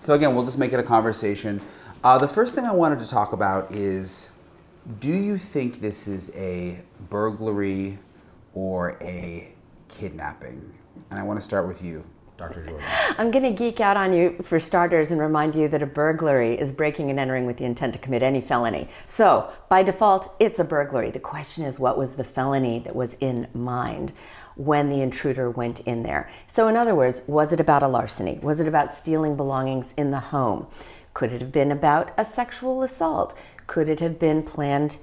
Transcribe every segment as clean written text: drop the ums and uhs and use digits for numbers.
So again, we'll just make it a conversation. The first thing I wanted to talk about is, do you think this is a burglary or a kidnapping? And I want to start with you, Dr. Jordan. I'm going to geek out on you for starters and remind you that a burglary is breaking and entering with the intent to commit any felony. So by default, it's a burglary. The question is, what was the felony that was in mind when the intruder went in there? So in other words, was it about a larceny? Was it about stealing belongings in the home? Could it have been about a sexual assault? Could it have been planned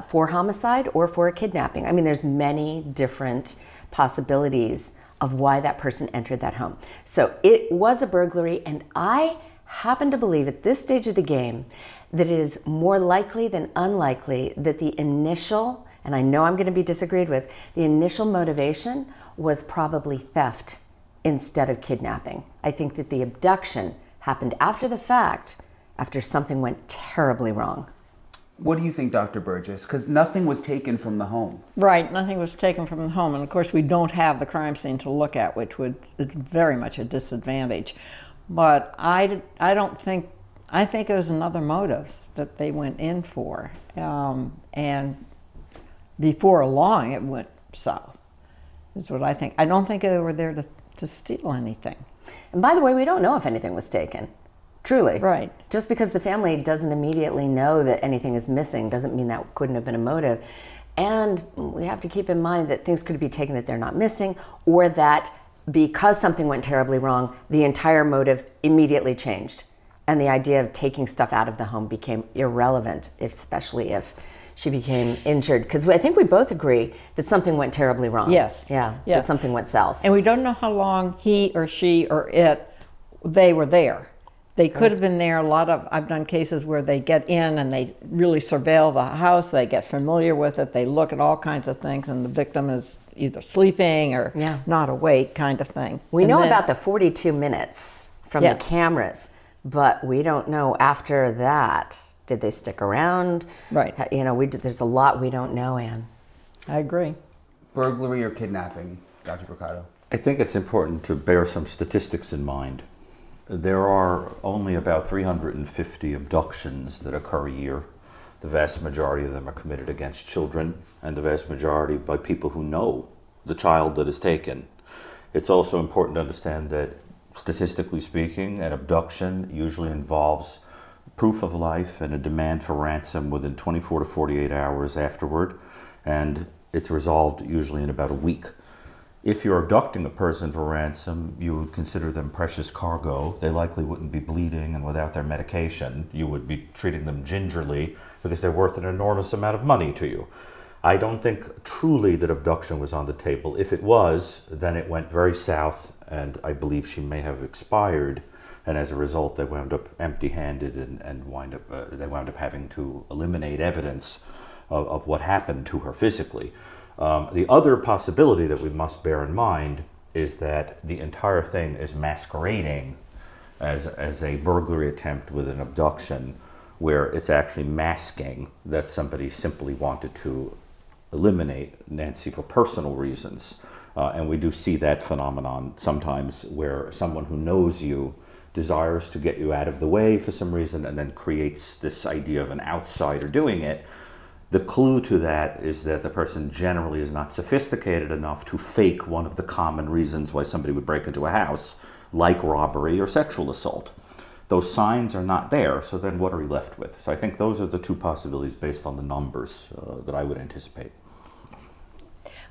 for homicide or for a kidnapping? I mean, there's many different possibilities of why that person entered that home. So it was a burglary, and I happen to believe at this stage of the game that it is more likely than unlikely that the initial, and I know I'm going to be disagreed with, the initial motivation was probably theft instead of kidnapping. I think that the abduction happened after the fact, after something went terribly wrong. What do you think, Dr. Burgess? Because nothing was taken from the home. Right, nothing was taken from the home. And of course, we don't have the crime scene to look at, which is very much a disadvantage. But I think it was another motive that they went in for. And before long, it went south, is what I think. I don't think they were there to steal anything. And by the way, we don't know if anything was taken. Truly. Right. Just because the family doesn't immediately know that anything is missing doesn't mean that couldn't have been a motive. And we have to keep in mind that things could be taken that they're not missing, or that because something went terribly wrong, the entire motive immediately changed. And the idea of taking stuff out of the home became irrelevant, especially if she became injured. Because I think we both agree that something went terribly wrong. Yes. Yeah, yeah. That something went south. And we don't know how long he or she or they were there. They could have been there. I've done cases where they get in and they really surveil the house, they get familiar with it, they look at all kinds of things, and the victim is either sleeping or not awake, kind of thing. We know about the 42 minutes from the cameras, but we don't know after that. Did they stick around? Right. You know, there's a lot we don't know, Ann. I agree. Burglary or kidnapping, Dr. Bricado? I think it's important to bear some statistics in mind. There are only about 350 abductions that occur a year. The vast majority of them are committed against children, and the vast majority by people who know the child that is taken. It's also important to understand that, statistically speaking, an abduction usually involves proof of life and a demand for ransom within 24 to 48 hours afterward, and it's resolved usually in about a week. If you're abducting a person for ransom, you would consider them precious cargo. They likely wouldn't be bleeding, and without their medication, you would be treating them gingerly because they're worth an enormous amount of money to you. I don't think truly that abduction was on the table. If it was, then it went very south, and I believe she may have expired, and as a result, they wound up empty-handed and they wound up having to eliminate evidence of what happened to her physically. The other possibility that we must bear in mind is that the entire thing is masquerading as a burglary attempt with an abduction, where it's actually masking that somebody simply wanted to eliminate Nancy for personal reasons. And we do see that phenomenon sometimes, where someone who knows you desires to get you out of the way for some reason and then creates this idea of an outsider doing it. The clue to that is that the person generally is not sophisticated enough to fake one of the common reasons why somebody would break into a house, like robbery or sexual assault. Those signs are not there, so then what are we left with? So I think those are the two possibilities based on the numbers that I would anticipate.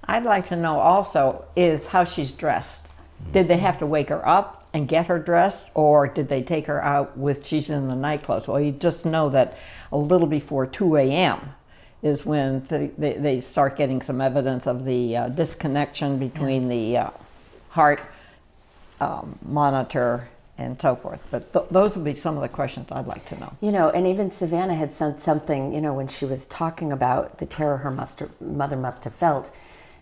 I'd like to know also is how she's dressed. Did they have to wake her up and get her dressed, or did they take her out with she's in the nightclothes? Well, you just know that a little before 2 a.m. is when they start getting some evidence of the disconnection between the heart monitor and so forth. But those would be some of the questions I'd like to know. You know, and even Savannah had said something, you know, when she was talking about the terror her mother must have felt.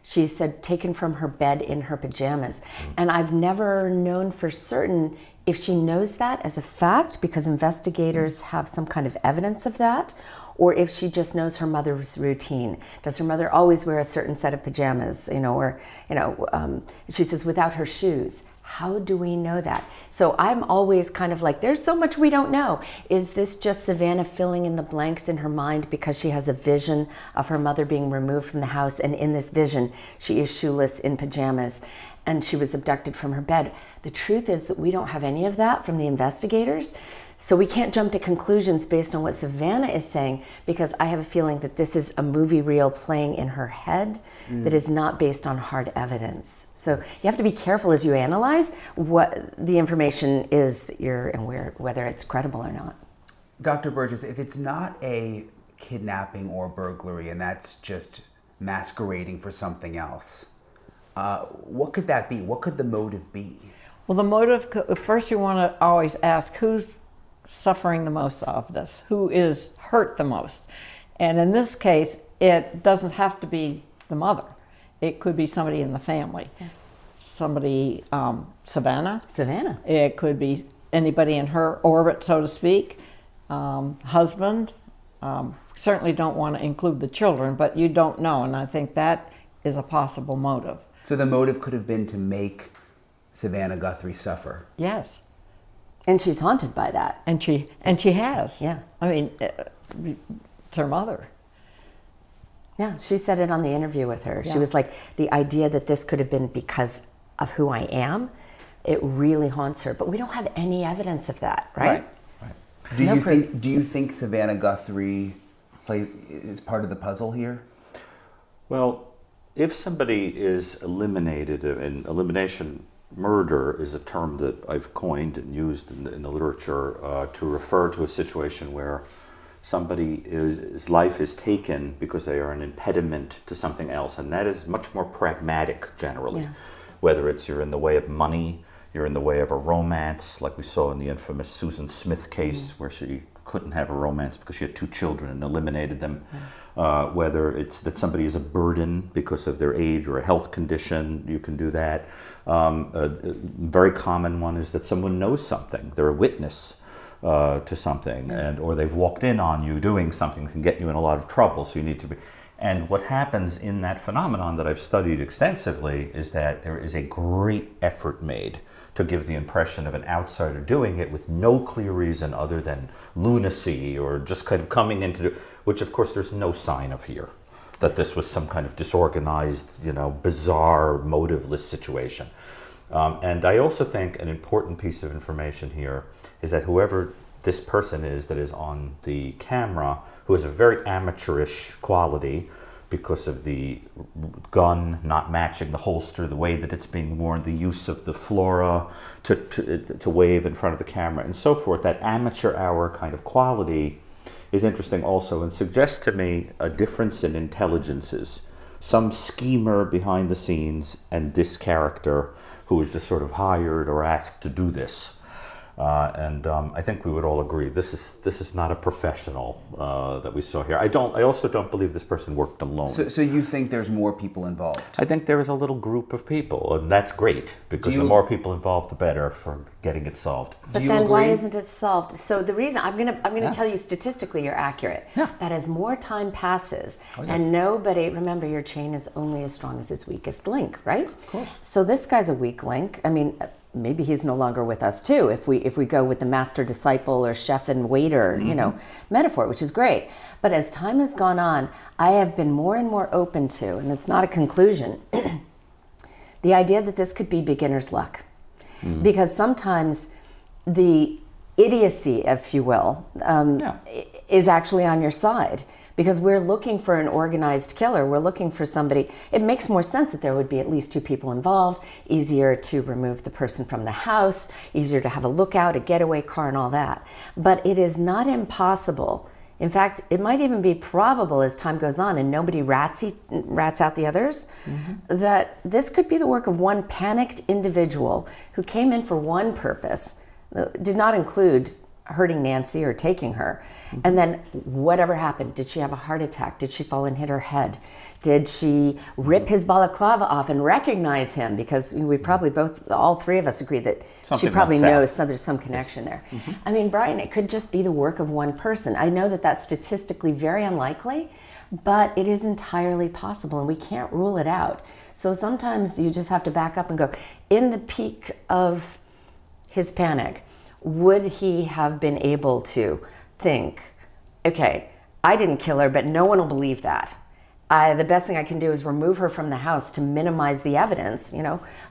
She said taken from her bed in her pajamas. And I've never known for certain if she knows that as a fact, because investigators have some kind of evidence of that, or if she just knows her mother's routine. Does her mother always wear a certain set of pajamas, you know, or, you know, she says without her shoes. How do we know that? So I'm always kind of like, there's so much we don't know. Is this just Savannah filling in the blanks in her mind because she has a vision of her mother being removed from the house, and in this vision she is shoeless in pajamas and she was abducted from her bed? The truth is that we don't have any of that from the investigators. So we can't jump to conclusions based on what Savannah is saying, because I have a feeling that this is a movie reel playing in her head that is not based on hard evidence. So you have to be careful as you analyze what the information is that you're, and whether it's credible or not. Dr. Burgess, if it's not a kidnapping or burglary and that's just masquerading for something else, what could that be? What could the motive be? Well, the motive, first you want to always ask who's suffering the most of this, who is hurt the most. And in this case, it doesn't have to be the mother. It could be somebody in the family. Yeah. Somebody, Savannah. It could be anybody in her orbit, so to speak. Husband. Certainly don't want to include the children, but you don't know, and I think that is a possible motive. So the motive could have been to make Savannah Guthrie suffer. Yes. And she's haunted by that. And she has. Yeah. I mean, it's her mother. Yeah, she said it on the interview with her. Yeah. She was like, the idea that this could have been because of who I am, it really haunts her. But we don't have any evidence of that, right? Right. Do you think Savannah Guthrie is part of the puzzle here? Well, if somebody is eliminated, and elimination, murder is a term that I've coined and used in the literature to refer to a situation where somebody's life is taken because they are an impediment to something else, and that is much more pragmatic generally. Yeah. Whether it's you're in the way of money, you're in the way of a romance, like we saw in the infamous Susan Smith case, where she couldn't have a romance because she had 2 children and eliminated them. Whether it's that somebody is a burden because of their age or a health condition, you can do that. A very common one is that someone knows something. They're a witness to something, or they've walked in on you doing something that can get you in a lot of trouble, so you need to be. And what happens in that phenomenon that I've studied extensively is that there is a great effort made to give the impression of an outsider doing it with no clear reason other than lunacy or just kind of coming into which of course there's no sign of here, that this was some kind of disorganized, bizarre, motiveless situation. And I also think an important piece of information here is that whoever this person is that is on the camera, who has a very amateurish quality because of the gun not matching the holster, the way that it's being worn, the use of the flora to wave in front of the camera and so forth, that amateur hour kind of quality is interesting also and suggests to me a difference in intelligences. Some schemer behind the scenes and this character who is just sort of hired or asked to do this. And I think we would all agree this is not a professional that we saw here. I also don't believe this person worked alone. So you think there's more people involved? I think there is a little group of people, and that's great because the more people involved, the better for getting it solved. But then why isn't it solved? So the reason I'm gonna tell you statistically, you're accurate. Yeah. That as more time passes, and nobody, remember, your chain is only as strong as its weakest link, right? Of course. So this guy's a weak link. I mean, maybe he's no longer with us too, if we go with the master disciple or chef and waiter, metaphor, which is great. But as time has gone on, I have been more and more open to, and it's not a conclusion, the idea that this could be beginner's luck. Because sometimes the idiocy, if you will, is actually on your side. Because we're looking for an organized killer. We're looking for somebody. It makes more sense that there would be at least 2 people involved, easier to remove the person from the house, easier to have a lookout, a getaway car, and all that. But it is not impossible. In fact, it might even be probable as time goes on and nobody rats out the others, that this could be the work of one panicked individual who came in for one purpose, did not include hurting Nancy or taking her. And then whatever happened, did she have a heart attack? Did she fall and hit her head? Did she rip his balaclava off and recognize him? Because we probably all three of us agree that Something she probably went knows south. there's some connection there. I mean, Brian, it could just be the work of one person. I know that that's statistically very unlikely, but it is entirely possible, and we can't rule it out. So sometimes you just have to back up and go, in the peak of his panic, would he have been able to think, okay, I didn't kill her, but no one will believe that. The best thing I can do is remove her from the house to minimize the evidence,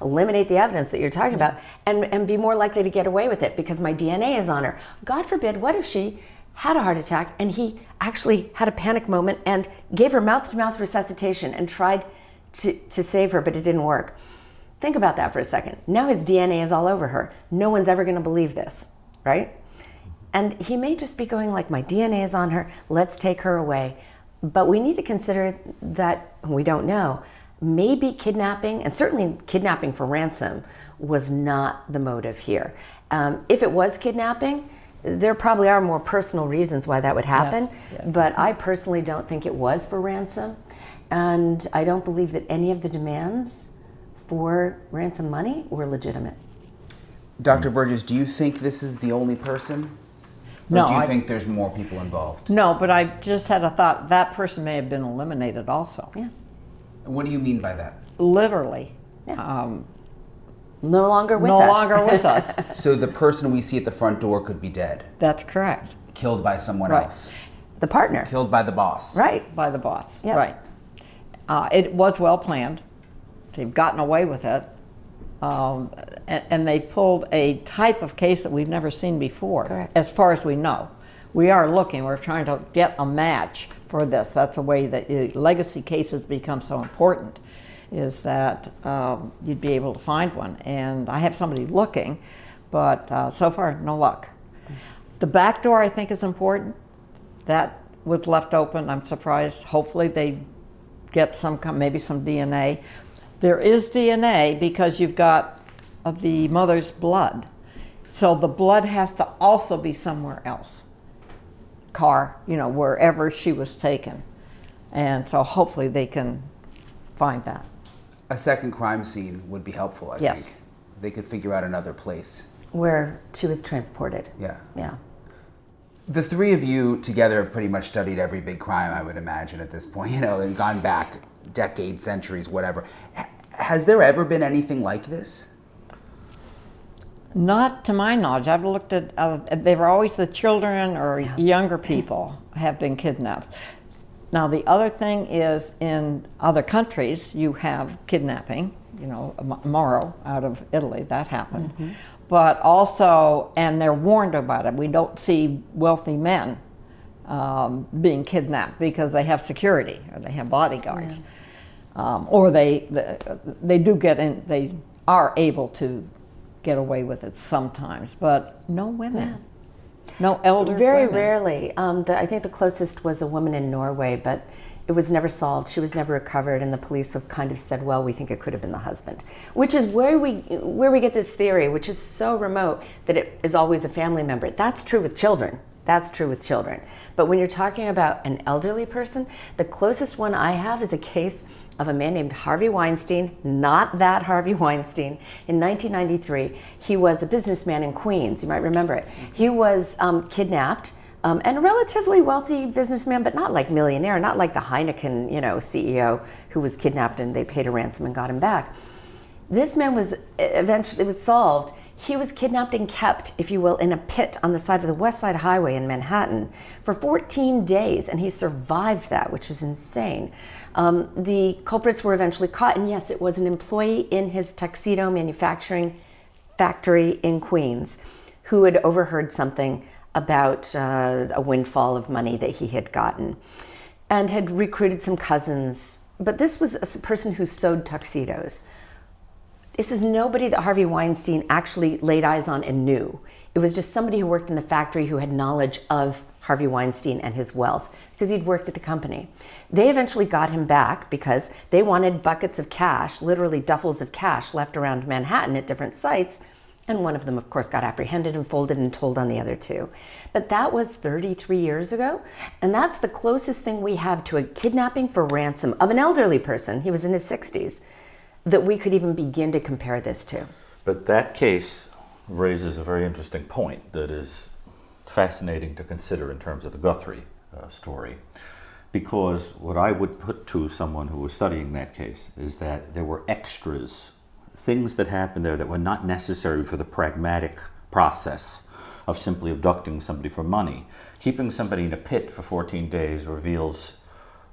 eliminate the evidence that you're talking about, and be more likely to get away with it because my DNA is on her. God forbid, what if she had a heart attack and he actually had a panic moment and gave her mouth-to-mouth resuscitation and tried to save her, but it didn't work. Think about that for a second. Now his DNA is all over her. No one's ever going to believe this, right? And he may just be going like, my DNA is on her, let's take her away. But we need to consider that, we don't know, maybe kidnapping, and certainly kidnapping for ransom, was not the motive here. If it was kidnapping, there probably are more personal reasons why that would happen, Yes. but I personally don't think it was for ransom, and I don't believe that any of the demands for ransom money were legitimate. Dr. Burgess, do you think this is the only person? Or No, do you I- think there's more people involved? No, but I just had a thought, that person may have been eliminated also. Yeah. What do you mean by that? Literally. No longer with No us. longer with us. So the person we see at the front door could be dead, That's correct. killed by someone Right. else, The partner. killed by the boss. Right. By the boss. Yep. Right. It was well planned. They've gotten away with it. And they pulled a type of case that we've never seen before, Correct. as far as we know. We are looking, we're trying to get a match for this. That's the way that legacy cases become so important, is that you'd be able to find one. And I have somebody looking, but so far, no luck. The back door, I think, is important. That was left open. I'm surprised. Hopefully they get maybe some DNA. There is DNA because you've got the mother's blood. So the blood has to also be somewhere else. Car, wherever she was taken. And so hopefully they can find that. A second crime scene would be helpful, I Yes. think. They could figure out another place. Where she was transported. Yeah. Yeah. The three of you together have pretty much studied every big crime, I would imagine, at this point, and gone back decades, centuries, whatever. Has there ever been anything like this? Not to my knowledge. I've looked at, they were always the children or younger people have been kidnapped. Now, the other thing is, in other countries, you have kidnapping, Moro out of Italy, that happened. But also, and they're warned about it, we don't see wealthy men being kidnapped because they have security or they have bodyguards. Or they do get in, they are able to get away with it sometimes, but no women. No elder Very women. rarely. I think the closest was a woman in Norway, but it was never solved. She was never recovered, and the police have kind of said, well, we think it could have been the husband. Which is where we get this theory, which is so remote, that it is always a family member. That's true with children. That's true with children. But when you're talking about an elderly person, the closest one I have is a case of a man named Harvey Weinstein, not that Harvey Weinstein. In 1993, he was a businessman in Queens. You might remember it. He was kidnapped, and a relatively wealthy businessman, but not like millionaire, not like the Heineken, CEO who was kidnapped and they paid a ransom and got him back. This man was eventually, it was solved. He was kidnapped and kept, if you will, in a pit on the side of the West Side Highway in Manhattan for 14 days, and he survived that, which is insane. The culprits were eventually caught, and yes, it was an employee in his tuxedo manufacturing factory in Queens who had overheard something about a windfall of money that he had gotten and had recruited some cousins. But this was a person who sewed tuxedos. This is nobody that Harvey Weinstein actually laid eyes on and knew. It was just somebody who worked in the factory who had knowledge of Harvey Weinstein and his wealth because he'd worked at the company. They eventually got him back because they wanted buckets of cash, literally duffels of cash left around Manhattan at different sites And one of them, of course, got apprehended and folded and told on the other two. But that was 33 years ago, and that's the closest thing we have to a kidnapping for ransom of an elderly person, he was in his 60s, that we could even begin to compare this to. But that case raises a very interesting point that is fascinating to consider in terms of the Guthrie story. Because what I would put to someone who was studying that case is that there were extras, things that happened there that were not necessary for the pragmatic process of simply abducting somebody for money. Keeping somebody in a pit for 14 days reveals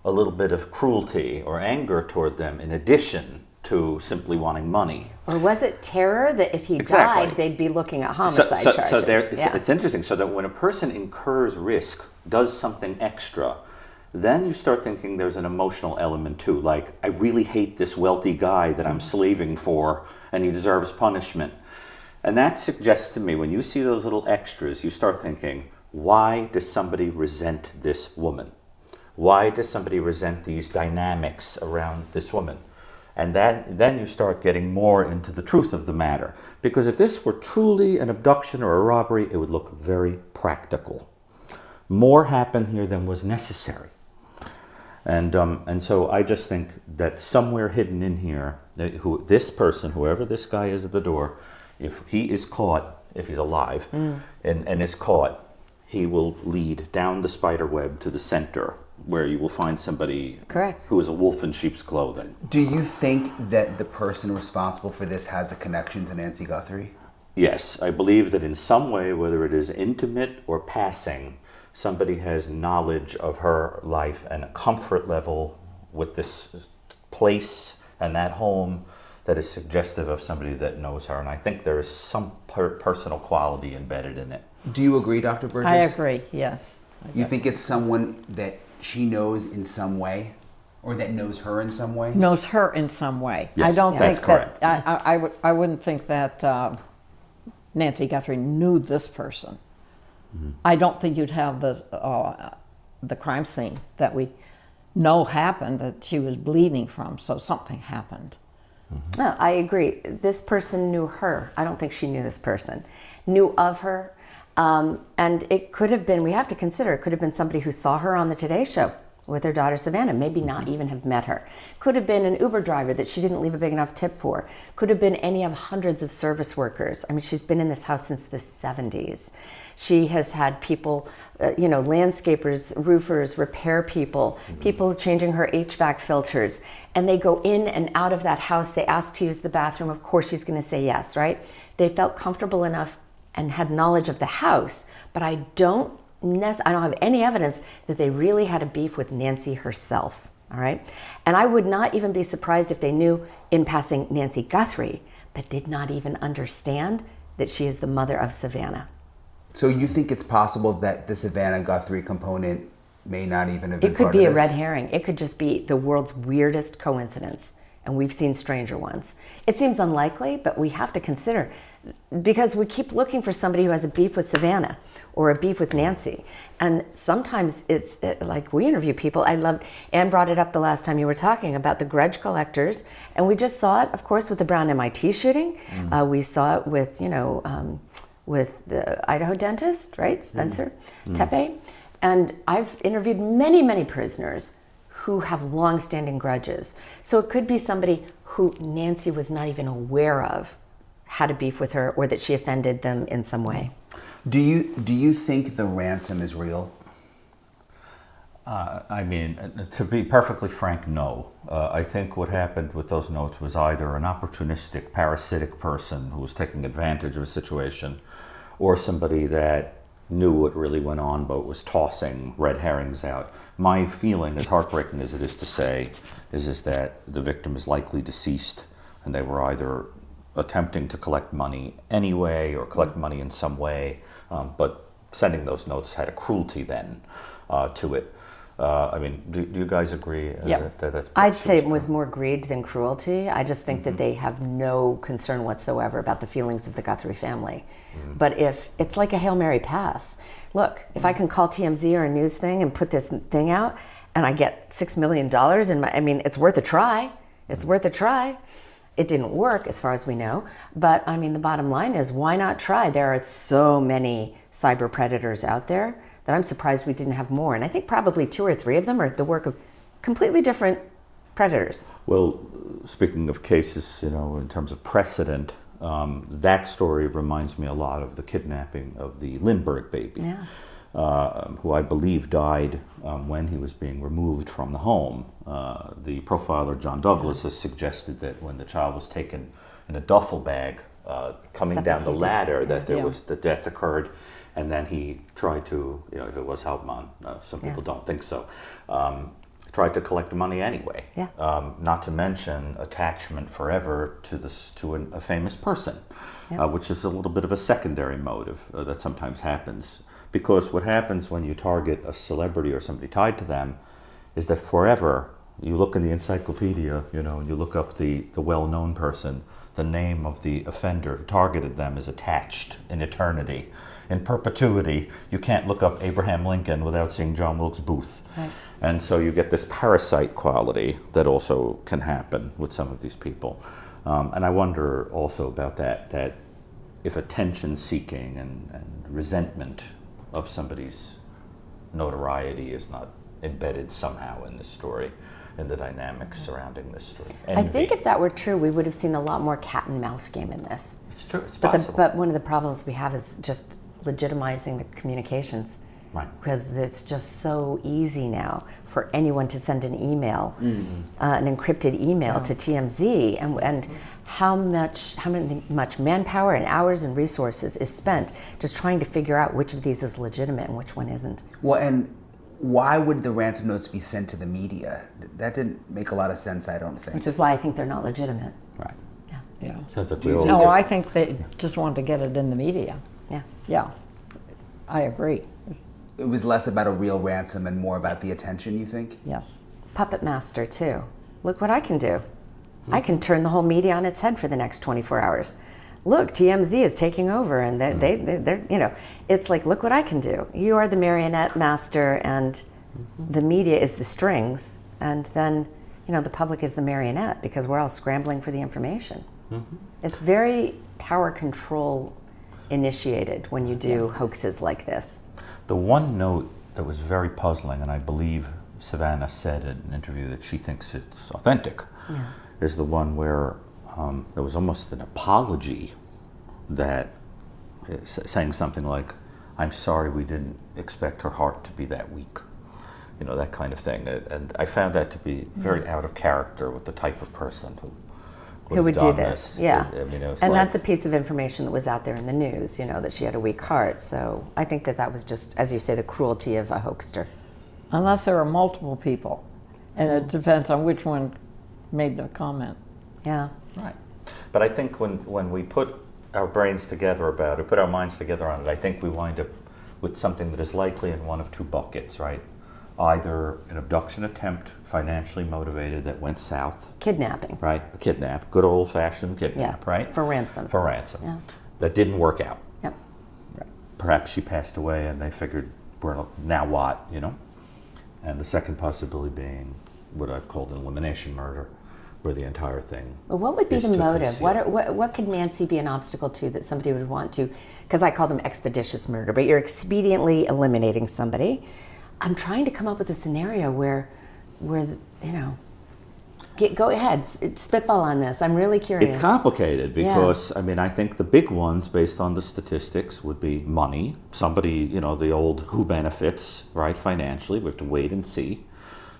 a little bit of cruelty or anger toward them in addition to simply wanting money. Or was it terror that if he Exactly. died, they'd be looking at homicide charges? It's interesting. So that when a person incurs risk, does something extra, then you start thinking there's an emotional element too. Like, I really hate this wealthy guy that I'm slaving for, and he deserves punishment. And that suggests to me, when you see those little extras, you start thinking, why does somebody resent this woman? Why does somebody resent these dynamics around this woman? And then you start getting more into the truth of the matter. Because if this were truly an abduction or a robbery, it would look very practical. More happened here than was necessary. And so I just think that somewhere hidden in here, this person, whoever this guy is at the door, if he is caught, if he's alive, and is caught, he will lead down the spider web to the center, where you will find somebody Correct. who is a wolf in sheep's clothing. Do you think that the person responsible for this has a connection to Nancy Guthrie? Yes, I believe that in some way, whether it is intimate or passing, somebody has knowledge of her life and a comfort level with this place and that home that is suggestive of somebody that knows her. And I think there is some personal quality embedded in it. Do you agree, Dr. Burgess? I agree, yes. You think it's someone that she knows in some way, or that knows her in some way? Knows her in some way. Yes, I don't that's think correct. that, I wouldn't think that Nancy Guthrie knew this person. I don't think you'd have the crime scene that we know happened, that she was bleeding from, so something happened. No, I agree. This person knew her. I don't think she knew this person. Knew of her. And it could have been, we have to consider, it could have been somebody who saw her on the Today Show with her daughter Savannah, maybe not even have met her. Could have been an Uber driver that she didn't leave a big enough tip for. Could have been any of hundreds of service workers. I mean, she's been in this house since the 70s. She has had people, landscapers, roofers, repair people, people changing her HVAC filters. And they go in and out of that house. They ask to use the bathroom. Of course, she's going to say yes, right? They felt comfortable enough and had knowledge of the house. But I don't have any evidence that they really had a beef with Nancy herself, all right? And I would not even be surprised if they knew in passing Nancy Guthrie, but did not even understand that she is the mother of Savannah. So you think it's possible that the Savannah Guthrie component may not even have been It could part be of a this? red herring. It could just be the world's weirdest coincidence, and we've seen stranger ones. It seems unlikely, but we have to consider, because we keep looking for somebody who has a beef with Savannah or a beef with Nancy. And sometimes it's like we interview people. Anne brought it up the last time you were talking about the grudge collectors. And we just saw it, of course, with the Brown MIT shooting. We saw it with the Idaho dentist, right? Spencer Tepe. And I've interviewed many, many prisoners who have long-standing grudges. So it could be somebody who Nancy was not even aware of had a beef with her, or that she offended them in some way. Do you think the ransom is real? To be perfectly frank, no. I think what happened with those notes was either an opportunistic, parasitic person who was taking advantage of a situation, or somebody that knew what really went on but was tossing red herrings out. My feeling, as heartbreaking as it is to say, is that the victim is likely deceased, and they were either attempting to collect money anyway or collect money in some way, but sending those notes had a cruelty then to it. Do you guys agree? Yep. That's I'd say it was more greed than cruelty. I just think that they have no concern whatsoever about the feelings of the Guthrie family. But if it's like a Hail Mary pass, look, if I can call TMZ or a news thing and put this thing out and I get $6 million, it's worth a try. It's worth a try. It didn't work as far as we know, but I mean, the bottom line is why not try? There are so many cyber predators out there that I'm surprised we didn't have more. And I think probably 2 or 3 of them are the work of completely different predators. Well, speaking of cases, in terms of precedent, that story reminds me a lot of the kidnapping of the Lindbergh baby, who I believe died when he was being removed from the home. The profiler John Douglas has suggested that when the child was taken in a duffel bag coming down the ladder, that there was the death occurred, and then he tried to, if it was Hauptmann, some people don't think so, tried to collect the money anyway. Not to mention attachment forever to a famous person, which is a little bit of a secondary motive that sometimes happens. Because what happens when you target a celebrity or somebody tied to them is that forever, you look in the encyclopedia, and you look up the well-known person, the name of the offender who targeted them is attached in eternity. In perpetuity, you can't look up Abraham Lincoln without seeing John Wilkes Booth. Right. And so you get this parasite quality that also can happen with some of these people. And I wonder also about that if attention-seeking and resentment of somebody's notoriety is not embedded somehow in this story, in the dynamics surrounding this story. Envy. I think if that were true, we would have seen a lot more cat and mouse game in this. It's true, it's possible. But one of the problems we have is just legitimizing the communications. Right. Because it's just so easy now for anyone to send an email, an encrypted email to TMZ, and how much manpower and hours and resources is spent just trying to figure out which of these is legitimate and which one isn't. Well, and why would the ransom notes be sent to the media? That didn't make a lot of sense, I don't think. Which is why I think they're not legitimate. Right. Yeah. Sounds like No, I think they just wanted to get it in the media. Yeah. Yeah, I agree. It was less about a real ransom and more about the attention, you think? Yes. Puppet master, too. Look what I can do. I can turn the whole media on its head for the next 24 hours. Look, TMZ is taking over, and they're it's like, look what I can do. You are the marionette master, and the media is the strings, and then, the public is the marionette because we're all scrambling for the information. It's very power control initiated when you do hoaxes like this. The one note that was very puzzling, and I believe Savannah said in an interview that she thinks it's authentic, is the one where there was almost an apology that saying something like, "I'm sorry we didn't expect her heart to be that weak," that kind of thing. And I found that to be very out of character with the type of person who would do this. Yeah. And that's a piece of information that was out there in the news, that she had a weak heart. So I think that was just, as you say, the cruelty of a hoaxer. Unless there are multiple people, and it depends on which one made the comment. Yeah. Right. But I think when we put our brains together about it, put our minds together on it, I think we wind up with something that is likely in one of two buckets, right? Either an abduction attempt, financially motivated, that went south. Kidnapping. Right, a kidnap, good old-fashioned kidnap, right? For ransom. For ransom. Yeah. That didn't work out. Yep. Right. Perhaps she passed away and they figured, now what, And the second possibility being what I've called an elimination murder, where the entire thing. Well, what would be is the to motive? conceal. What could Nancy be an obstacle to that somebody would want to? Because I call them expeditious murder, but you're expediently eliminating somebody. I'm trying to come up with a scenario where go ahead, spitball on this. I'm really curious. It's complicated because, I think the big ones, based on the statistics, would be money. Somebody, the old who benefits, right, financially. We have to wait and see.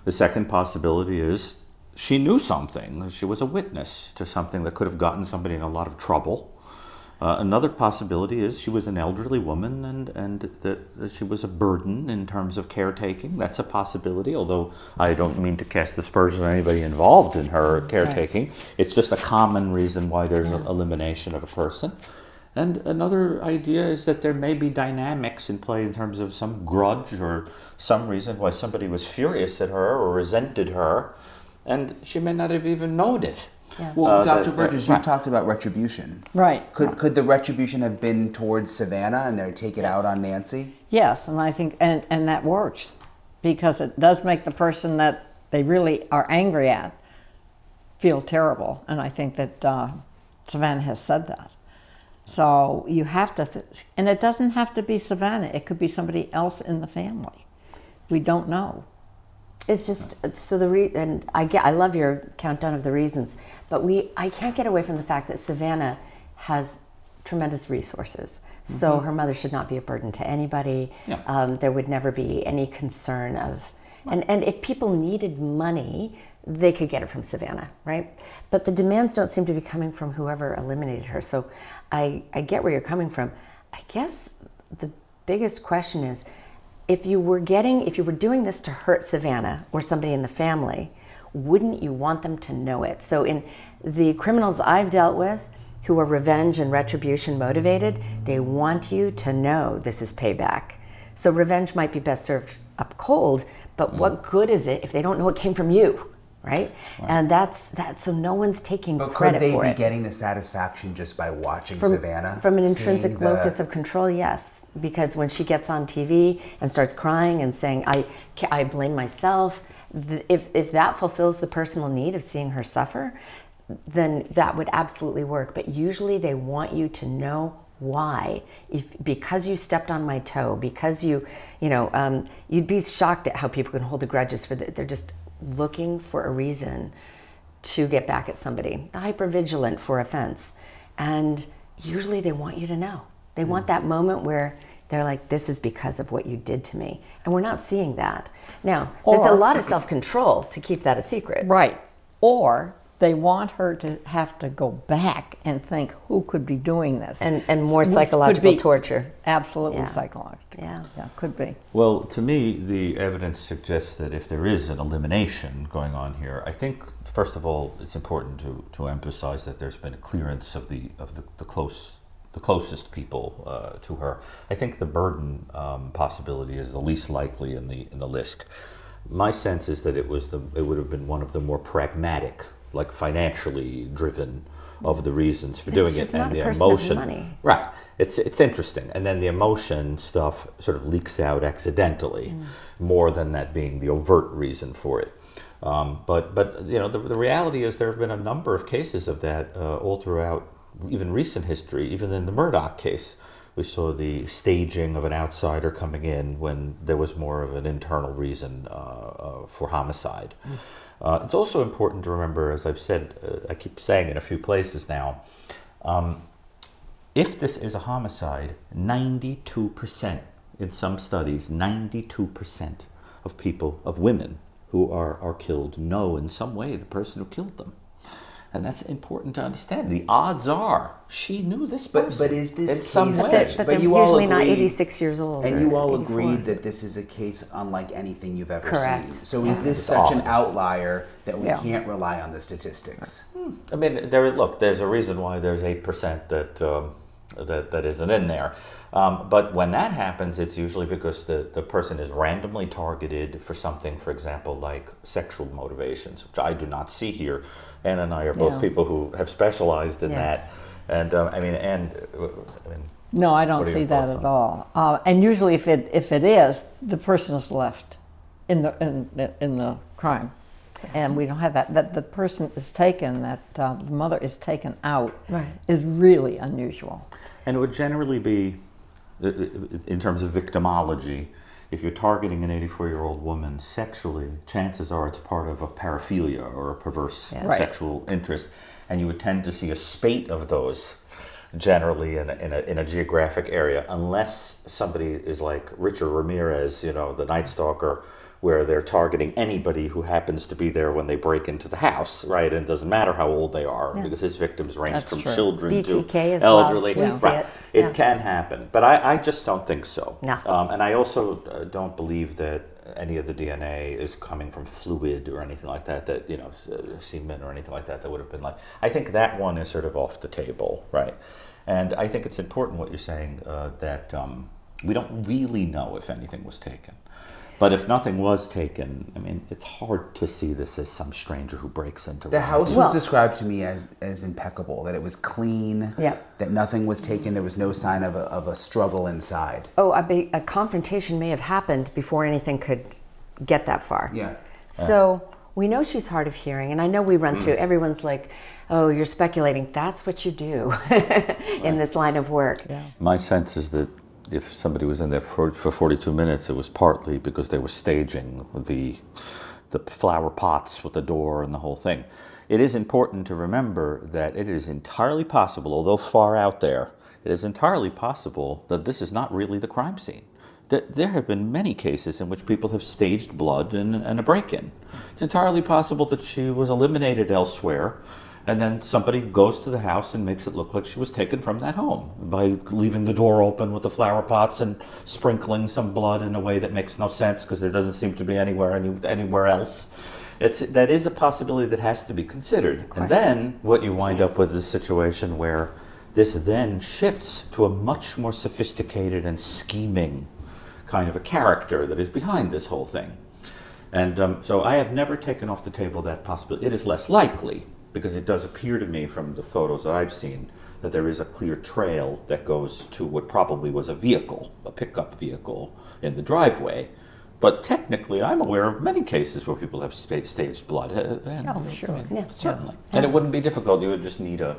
The second possibility is she knew something. She was a witness to something that could have gotten somebody in a lot of trouble. Another possibility is she was an elderly woman and that she was a burden in terms of caretaking. That's a possibility, although I don't mean to cast aspersions on anybody involved in her caretaking. Right. It's just a common reason why there's an elimination of a person. And another idea is that there may be dynamics in play in terms of some grudge or some reason why somebody was furious at her or resented her, and she may not have even known it. Yeah. Well, Dr. Burgess, you've talked about retribution. Right. Could the retribution have been towards Savannah and they take it out on Nancy? Yes, and I think and that works because it does make the person that they really are angry at feel terrible, and I think that Savannah has said that. So you have to, and it doesn't have to be Savannah. It could be somebody else in the family. We don't know. It's just so and I love your countdown of the reasons, but I can't get away from the fact that Savannah has tremendous resources. So her mother should not be a burden to anybody. Yeah. There would never be any concern of, and if people needed money, they could get it from Savannah, right? But the demands don't seem to be coming from whoever eliminated her. So I get where you're coming from. I guess the biggest question is, if you were doing this to hurt Savannah or somebody in the family, wouldn't you want them to know it? So in the criminals I've dealt with, who are revenge and retribution motivated, they want you to know this is payback. So revenge might be best served up cold, but what good is it if they don't know it came from you, right? And that's so no one's taking credit for it. But could they be getting the satisfaction just by watching Savannah? From an intrinsic locus of control, yes. Because when she gets on TV and starts crying and saying, I blame myself, if that fulfills the personal need of seeing her suffer, then that would absolutely work. But usually they want you to know why. Because you stepped on my toe, because you'd be shocked at how people can hold the grudges they're just looking for a reason to get back at somebody. Hypervigilant for offense. And usually they want you to know. They want that moment where they're like, this is because of what you did to me. And we're not seeing that. Now, it's a lot of self-control to keep that a secret. Right. Or they want her to have to go back and think, who could be doing this? And more psychological torture. Absolutely psychological. Yeah, could be. Well, to me, the evidence suggests that if there is an elimination going on here, I think, first of all, it's important to emphasize that there's been a clearance of the closest people to her. I think the burden possibility is the least likely in the list. My sense is that it would have been one of the more pragmatic, like financially driven, of the reasons for doing it, and the emotion. Money. Right. It's interesting, and then the emotion stuff sort of leaks out accidentally, more than that being the overt reason for it. But the reality is there have been a number of cases of that all throughout even recent history. Even in the Murdoch case, we saw the staging of an outsider coming in when there was more of an internal reason for homicide. It's also important to remember, as I've said, I keep saying in a few places now, if this is a homicide, 92%, in some studies, 92% of women who are killed know in some way the person who killed them. And that's important to understand. The odds are she knew this person. But is this in some case, way? But they're usually not 86 years old. And you all 84. agreed that this is a case unlike anything you've ever Correct. seen. So is this such an outlier that we can't rely on the statistics? I mean, there's a reason why there's 8% that isn't in there. But when that happens, it's usually because the person is randomly targeted for something, for example, like sexual motivations, which I do not see here. Anna and I are both people who have specialized in that. And no, I don't see that at all. And usually, if it is, the person is left in the crime, and we don't have that. That the person is taken, that the mother is taken out, is really unusual. And it would generally be, in terms of victimology, if you're targeting an 84-year-old woman sexually, chances are it's part of a paraphilia or a perverse sexual interest, and you would tend to see a spate of those generally in a geographic area, unless somebody is like Richard Ramirez, the Night Stalker, where they're targeting anybody who happens to be there when they break into the house, right? And it doesn't matter how old they are, because his victims range from children BTK to as elderly. Well. We see it. It can happen, but I just don't think so. No. And I also don't believe that any of the DNA is coming from fluid or anything like that, semen or anything like that would have been like. I think that one is sort of off the table, right? And I think it's important what you're saying, that we don't really know if anything was taken. But if nothing was taken, I mean, it's hard to see this as some stranger who breaks into the house was described to me as impeccable, that it was clean, that nothing was taken, there was no sign of a struggle inside. Oh, a confrontation may have happened before anything could get that far. Yeah. So We know she's hard of hearing, and I know we run through, everyone's like, oh, you're speculating. That's what you do in this line of work. Yeah. My sense is that if somebody was in there for 42 minutes, it was partly because they were staging the flower pots with the door and the whole thing. It is important to remember that it is entirely possible, although far out there, it is entirely possible that this is not really the crime scene. There have been many cases in which people have staged blood and a break-in. It's entirely possible that she was eliminated elsewhere, and then somebody goes to the house and makes it look like she was taken from that home by leaving the door open with the flower pots and sprinkling some blood in a way that makes no sense because there doesn't seem to be anywhere else. That is a possibility that has to be considered. And then what you wind up with is a situation where this then shifts to a much more sophisticated and scheming kind of a character that is behind this whole thing. And so I have never taken off the table that possibility. It is less likely, because it does appear to me from the photos that I've seen that there is a clear trail that goes to what probably was a vehicle, a pickup vehicle in the driveway. But technically, I'm aware of many cases where people have staged blood. Sure. Certainly. And it wouldn't be difficult. You would just need a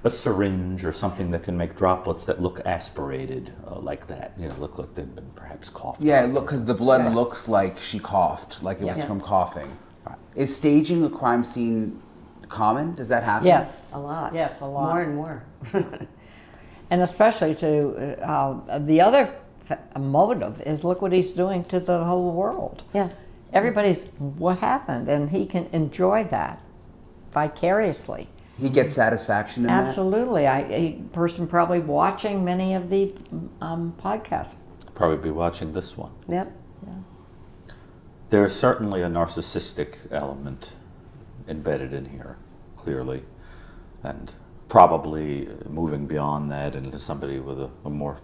syringe or something that can make droplets that look aspirated like that. Look like they've been perhaps coughing. Yeah, look, because the blood looks like she coughed, like it was from coughing. Right. Is staging a crime scene common? Does that happen? Yes. A lot. Yes, a lot. More and more. And especially to the other motive is look what he's doing to the whole world. Yeah. Everybody's, what happened? And he can enjoy that vicariously. He gets satisfaction in Absolutely. A person probably watching many of the podcasts. Probably be watching this one. Yep. There is certainly a narcissistic element embedded in here, clearly, and probably moving beyond that into somebody with a more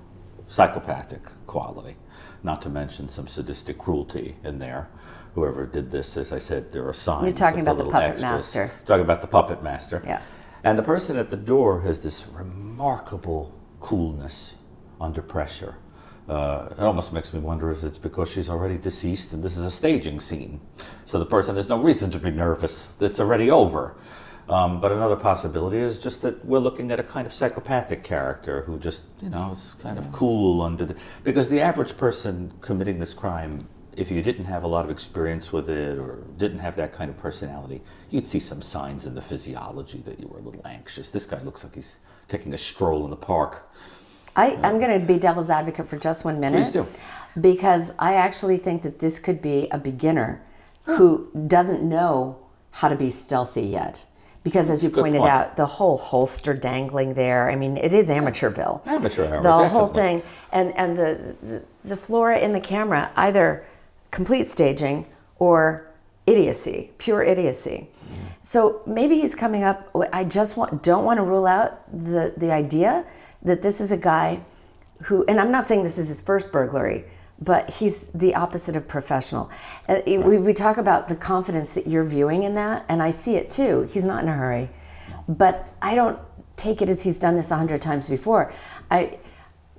psychopathic quality, not to mention some sadistic cruelty in there. Whoever did this, as I said, there are signs. You're talking of about the little puppet extras. master. Talking about the puppet master. Yeah. And the person at the door has this remarkable coolness under pressure. It almost makes me wonder if it's because she's already deceased and this is a staging scene. So the person has no reason to be nervous. It's already over. But another possibility is just that we're looking at a kind of psychopathic character who just, is kind of cool under because the average person committing this crime, if you didn't have a lot of experience with it or didn't have that kind of personality, you'd see some signs in the physiology that you were a little anxious. This guy looks like he's taking a stroll in the park. I'm going to be devil's advocate for just 1 minute. Please do. Because I actually think that this could be a beginner who doesn't know how to be stealthy yet. Because as you pointed out, the whole holster dangling there, I mean, it is Amateurville. Amateur hour, The whole definitely. thing. And the flora in the camera, either complete staging or idiocy, pure idiocy. So maybe he's coming up, I just don't want to rule out the idea that this is a guy who, and I'm not saying this is his first burglary, but he's the opposite of professional. We talk about the confidence that you're viewing in that, and I see it too. He's not in a hurry. But I don't take it as he's done this 100 times before.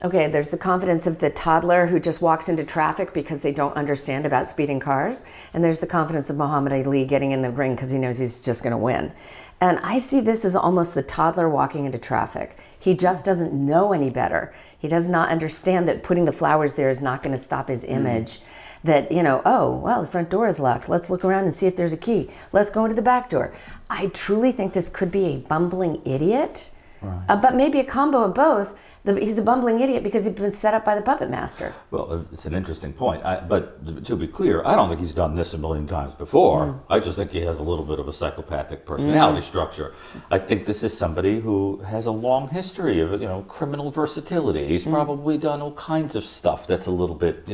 Okay, there's the confidence of the toddler who just walks into traffic because they don't understand about speeding cars. And there's the confidence of Muhammad Ali getting in the ring because he knows he's just going to win. And I see this as almost the toddler walking into traffic. He just doesn't know any better. He does not understand that putting the flowers there is not going to stop his image. That, oh, well, the front door is locked. Let's look around and see if there's a key. Let's go into the back door. I truly think this could be a bumbling idiot, but maybe a combo of both. He's a bumbling idiot because he's been set up by the puppet master. Well, it's an interesting point. But to be clear, I don't think he's done this a million times before. I just think he has a little bit of a psychopathic personality structure. I think this is somebody who has a long history of, criminal versatility. He's probably done all kinds of stuff that's a little bit,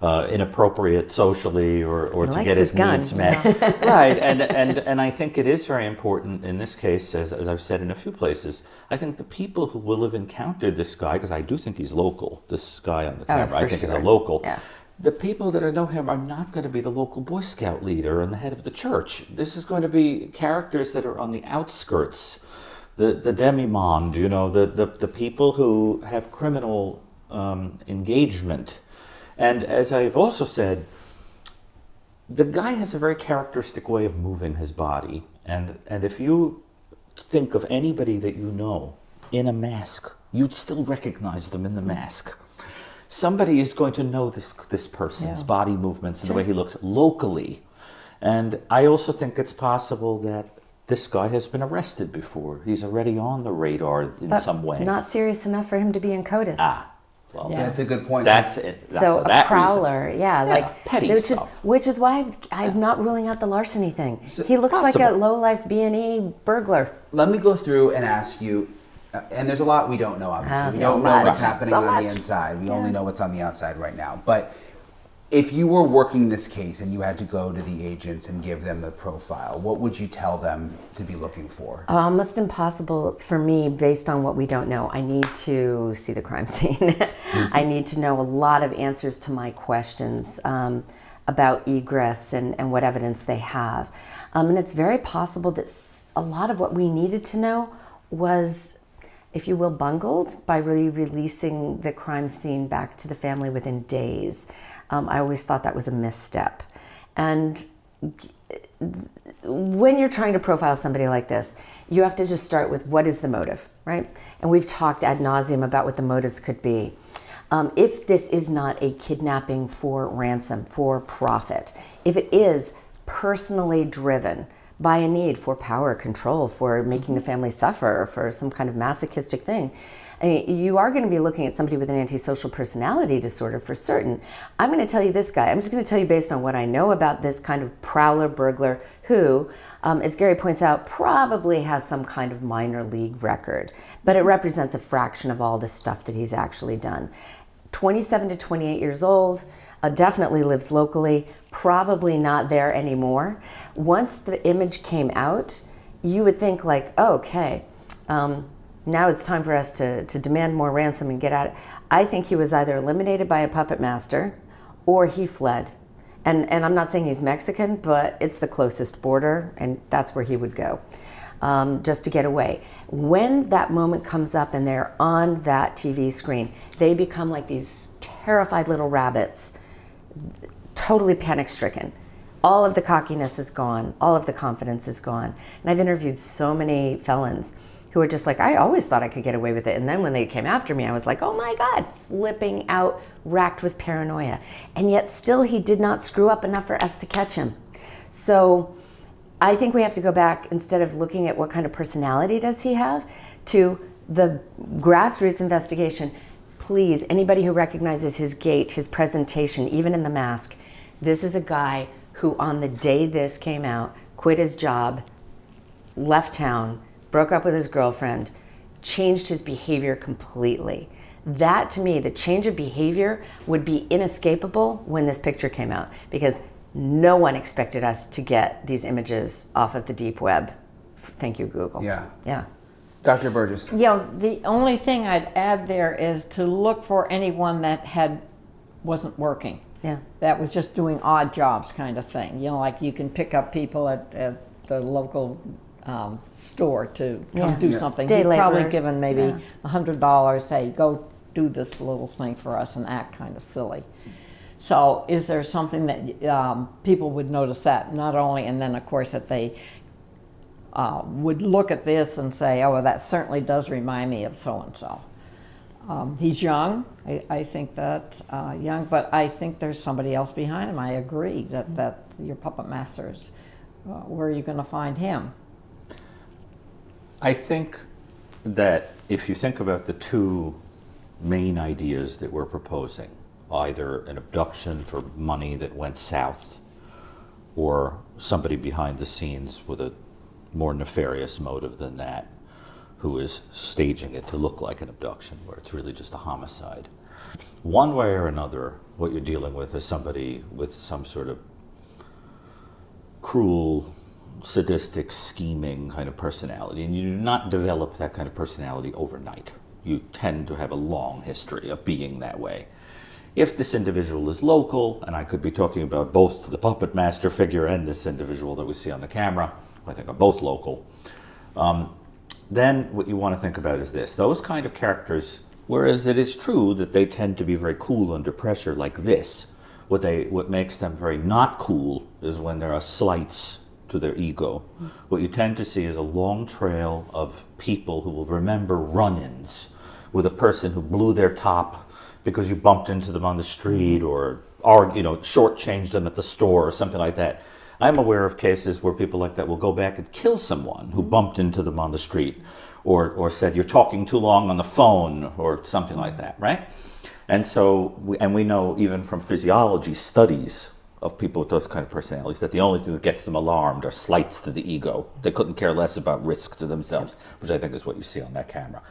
inappropriate socially or to get his needs met. Right, and I think it is very important in this case, as I've said in a few places, I think the people who will have encountered this guy, because I do think he's local, this guy on the camera, I think is a local. Yeah. The people that know him are not going to be the local Boy Scout leader and the head of the church. This is going to be characters that are on the outskirts, the demi-monde, the people who have criminal engagement. And as I've also said, the guy has a very characteristic way of moving his body, and if you think of anybody that you know in a mask, you'd still recognize them in the mask. Somebody is going to know this person's body movements and the way he looks locally. And I also think it's possible that this guy has been arrested before. He's already on the radar in some way. Not serious enough for him to be in CODIS. Well, That's a good point. that's it. That's So for a that prowler, reason. like petty stuff. which is why I'm not ruling out the larceny thing. He looks like a Possible. low-life B&E burglar. Let me go through and ask you, and there's a lot we don't know, obviously. We So don't know what's much. happening So on much. the inside. We only know what's on the outside right now. But if you were working this case and you had to go to the agents and give them the profile, what would you tell them to be looking for? Almost impossible for me based on what we don't know. I need to see the crime scene. I need to know a lot of answers to my questions about egress and what evidence they have. And it's very possible that a lot of what we needed to know was, if you will, bungled by really releasing the crime scene back to the family within days. I always thought that was a misstep. And when you're trying to profile somebody like this, you have to just start with what is the motive, right? And we've talked ad nauseum about what the motives could be. If this is not a kidnapping for ransom, for profit, if it is personally driven by a need for power, control, for making the family suffer, for some kind of masochistic thing, I mean, you are going to be looking at somebody with an antisocial personality disorder for certain. I'm going to tell you this guy. I'm just going to tell you based on what I know about this kind of prowler burglar who, as Gary points out, probably has some kind of minor league record. But it represents a fraction of all the stuff that he's actually done. 27 to 28 years old, definitely lives locally, probably not there anymore. Once the image came out, you would think like, oh, okay, now it's time for us to demand more ransom and get out. I think he was either eliminated by a puppet master or he fled. And I'm not saying he's Mexican, but it's the closest border, and that's where he would go, just to get away. When that moment comes up and they're on that TV screen, they become like these terrified little rabbits, totally panic-stricken. All of the cockiness is gone. All of the confidence is gone. And I've interviewed so many felons who are just like, I always thought I could get away with it. And then when they came after me, I was like, oh my God, flipping out, racked with paranoia. And yet still he did not screw up enough for us to catch him. So I think we have to go back, instead of looking at what kind of personality does he have, to the grassroots investigation. Please, anybody who recognizes his gait, his presentation, even in the mask, this is a guy who on the day this came out, quit his job, left town, broke up with his girlfriend, changed his behavior completely. That, to me, the change of behavior would be inescapable when this picture came out, because no one expected us to get these images off of the deep web. Thank you, Google. Yeah. Dr. Burgess. The only thing I'd add there is to look for anyone that wasn't working. Yeah. That was just doing odd jobs kind of thing. Like you can pick up people at the local store to come do something. Day He'd probably laborers. given maybe $100, say, go do this little thing for us, and act kind of silly. So is there something that people would notice that? Not only, and then of course that they would look at this and say, oh, well, that certainly does remind me of so-and-so. He's young. I think that's young, but I think there's somebody else behind him. I agree that your puppet masters, where are you going to find him? I think that if you think about the two main ideas that we're proposing, either an abduction for money that went south, or somebody behind the scenes with a more nefarious motive than that, who is staging it to look like an abduction, where it's really just a homicide. One way or another, what you're dealing with is somebody with some sort of cruel, sadistic, scheming kind of personality, and you do not develop that kind of personality overnight. You tend to have a long history of being that way. If this individual is local, and I could be talking about both the puppet master figure and this individual that we see on the camera, I think are both local, then what you want to think about is this. Those kind of characters, whereas it is true that they tend to be very cool under pressure like this, What makes them very not cool is when there are slights to their ego. What you tend to see is a long trail of people who will remember run-ins with a person who blew their top because you bumped into them on the street or shortchanged them at the store or something like that. I'm aware of cases where people like that will go back and kill someone who bumped into them on the street or said, you're talking too long on the phone or something like that, right? And so, we know even from physiology studies of people with those kind of personalities that the only thing that gets them alarmed are slights to the ego. They couldn't care less about risk to themselves, which I think is what you see on that camera.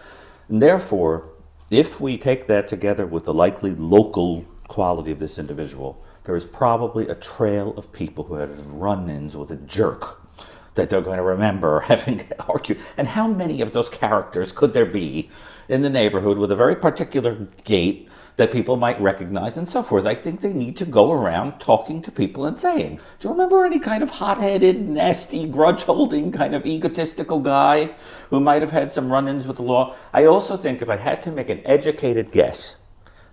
And therefore, if we take that together with the likely local quality of this individual, there is probably a trail of people who had run-ins with a jerk that they're going to remember having argued. And how many of those characters could there be in the neighborhood with a very particular gait that people might recognize and so forth? I think they need to go around talking to people and saying, do you remember any kind of hot-headed, nasty, grudge-holding, kind of egotistical guy who might have had some run-ins with the law? I also think if I had to make an educated guess,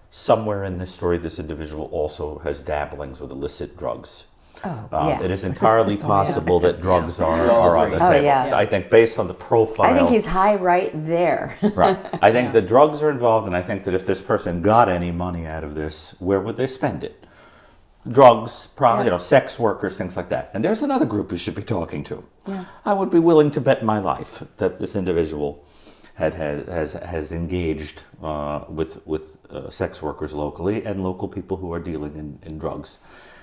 somewhere in this story, this individual also has dabblings with illicit drugs. It is entirely possible that drugs are on the table. Yeah. I think based on the profile. I think he's high right there. Right. I think the drugs are involved, and I think that if this person got any money out of this, where would they spend it? Drugs, probably, sex workers, things like that. And there's another group you should be talking to. Yeah. I would be willing to bet my life that this individual has engaged with sex workers locally and local people who are dealing in drugs.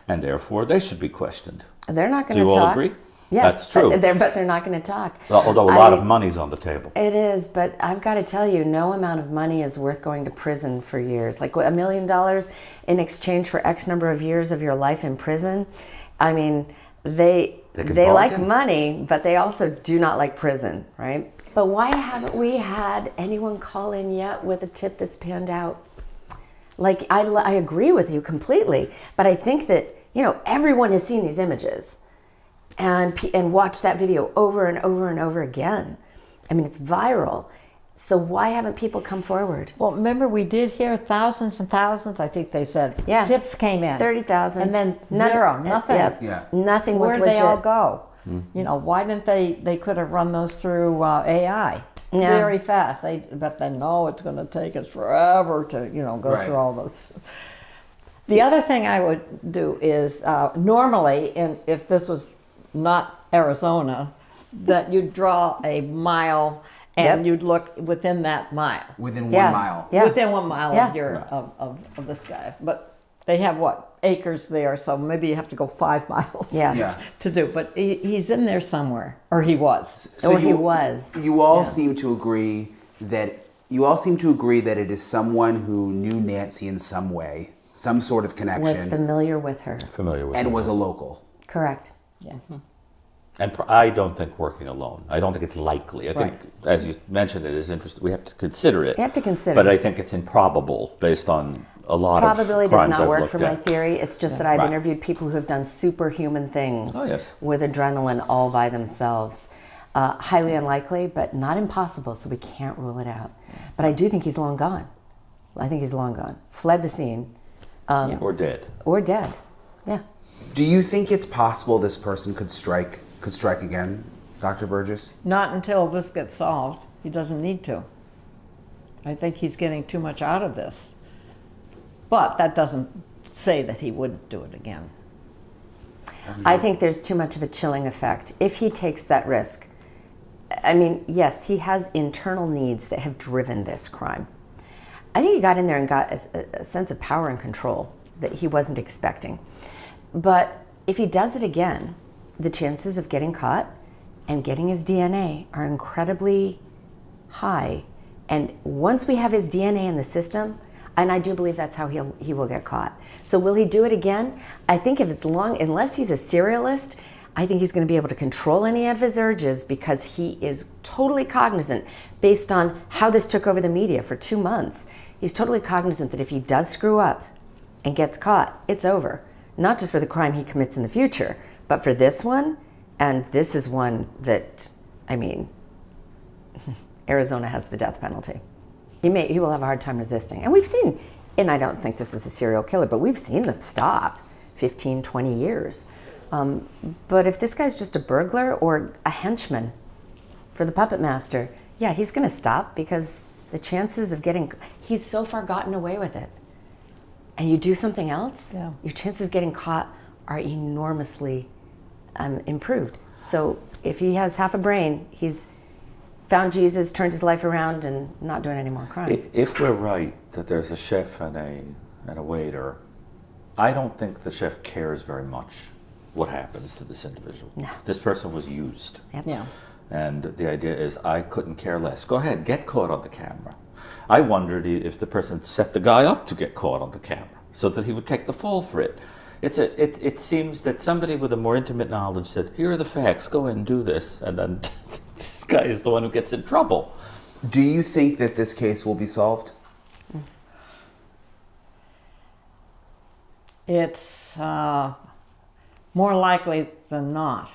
And therefore, they should be questioned. They're not going to talk. Do you all talk. agree? Yes, that's true. But they're not going to talk. Although a lot of money's on the table. It is, but I've got to tell you, no amount of money is worth going to prison for years. Like $1 million in exchange for X number of years of your life in prison. I mean, they like money, but they also do not like prison, right? But why haven't we had anyone call in yet with a tip that's panned out? Like, I agree with you completely, but I think that, everyone has seen these images and watched that video over and over and over again. I mean, it's viral. So why haven't people come forward? Well, remember we did hear thousands and thousands, I think they said. Yeah. Tips came in. 30,000. And then zero, nothing. Yeah. Nothing was Where'd legit. they all go? Why didn't they could have run those through AI very fast. But they know it's going to take us forever to, go through all those. The other thing I would do is normally, if this was not Arizona, that you'd draw a mile and you'd look within that mile. Within 1 mile. Yeah. Within 1 mile of this guy. But they have acres there, so maybe you have to go 5 miles to do. But he's in there somewhere, or he was. You all seem to agree that it is someone who knew Nancy in some way, some sort of connection. Was familiar with her. And was a local. Correct. Yes. And I don't think working alone. I don't think it's likely. I think, as you mentioned, it is interesting. We have to consider it. You have to consider But it. I think it's improbable based on a lot of Probability crimes does not I've work looked for my at. theory. It's just that I've interviewed people who have done superhuman things with adrenaline all by themselves. Highly unlikely, but not impossible, so we can't rule it out. But I do think he's long gone. I think he's long gone. Fled the scene. Or dead. Or dead. Yeah. Do you think it's possible this person could strike again, Dr. Burgess? Not until this gets solved. He doesn't need to. I think he's getting too much out of this. But that doesn't say that he wouldn't do it again. I think there's too much of a chilling effect. If he takes that risk, I mean, yes, he has internal needs that have driven this crime. I think he got in there and got a sense of power and control that he wasn't expecting. But if he does it again, the chances of getting caught and getting his DNA are incredibly high. And once we have his DNA in the system, and I do believe that's how he will get caught. So will he do it again? I think unless he's a serialist, I think he's going to be able to control any of his urges because he is totally cognizant, based on how this took over the media for 2 months. He's totally cognizant that if he does screw up and gets caught, it's over. Not just for the crime he commits in the future, but for this one, and this is one that, I mean, Arizona has the death penalty. He will have a hard time resisting. And we've seen and I don't think this is a serial killer, but we've seen them stop 15, 20 years. But if this guy's just a burglar or a henchman for the puppet master, yeah, he's going to stop because the chances of he's so far gotten away with it. And you do something else, Yeah. your chances of getting caught are enormously improved. So if he has half a brain, he's found Jesus, turned his life around, and not doing any more crimes. If we're right that there's a chef and a waiter, I don't think the chef cares very much what happens to this individual. No. This person was used. Yep. Yeah. And the idea is, I couldn't care less. Go ahead, get caught on the camera. I wondered if the person set the guy up to get caught on the camera so that he would take the fall for it. It seems that somebody with a more intimate knowledge said, here are the facts, go in and do this. And then this guy is the one who gets in trouble. Do you think that this case will be solved? It's more likely than not.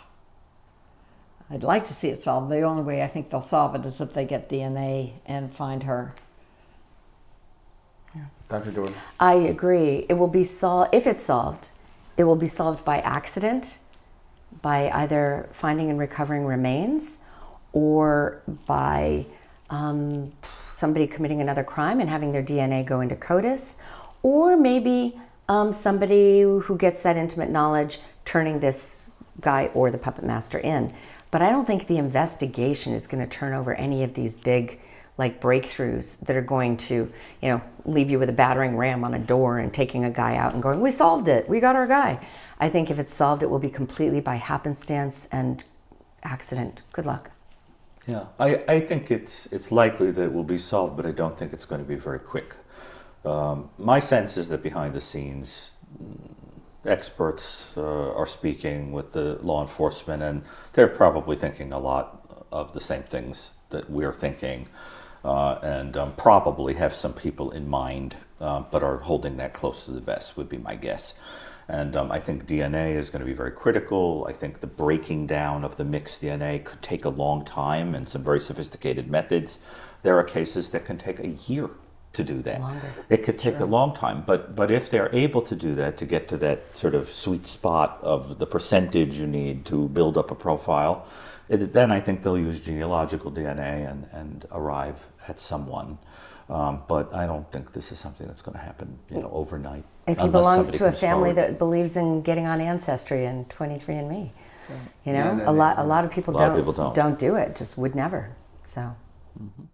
I'd like to see it solved. The only way I think they'll solve it is if they get DNA and find her. Dr. Jordan? I agree. It will be solved, if it's solved, it will be solved by accident, by either finding and recovering remains, or by somebody committing another crime and having their DNA go into CODIS, or maybe somebody who gets that intimate knowledge turning this guy or the puppet master in. But I don't think the investigation is going to turn over any of these big breakthroughs that are going to, leave you with a battering ram on a door and taking a guy out and going, we solved it, we got our guy. I think if it's solved, it will be completely by happenstance and accident. Good luck. Yeah, I think it's likely that it will be solved, but I don't think it's going to be very quick. My sense is that behind the scenes, experts are speaking with the law enforcement, and they're probably thinking a lot of the same things that we're thinking, and probably have some people in mind, but are holding that close to the vest, would be my guess. And I think DNA is going to be very critical. I think the breaking down of the mixed DNA could take a long time and some very sophisticated methods. There are cases that can take a year to do that. Longer. It could take a long time, but if they're able to do that, to get to that sort of sweet spot of the percentage you need to build up a profile, then I think they'll use genealogical DNA and arrive at someone. But I don't think this is something that's going to happen, overnight. If he unless belongs somebody to a comes family forward. that believes in getting on Ancestry and 23andMe, Yeah, a lot of people A lot of people don't. don't do it, just would never. So. Mhm.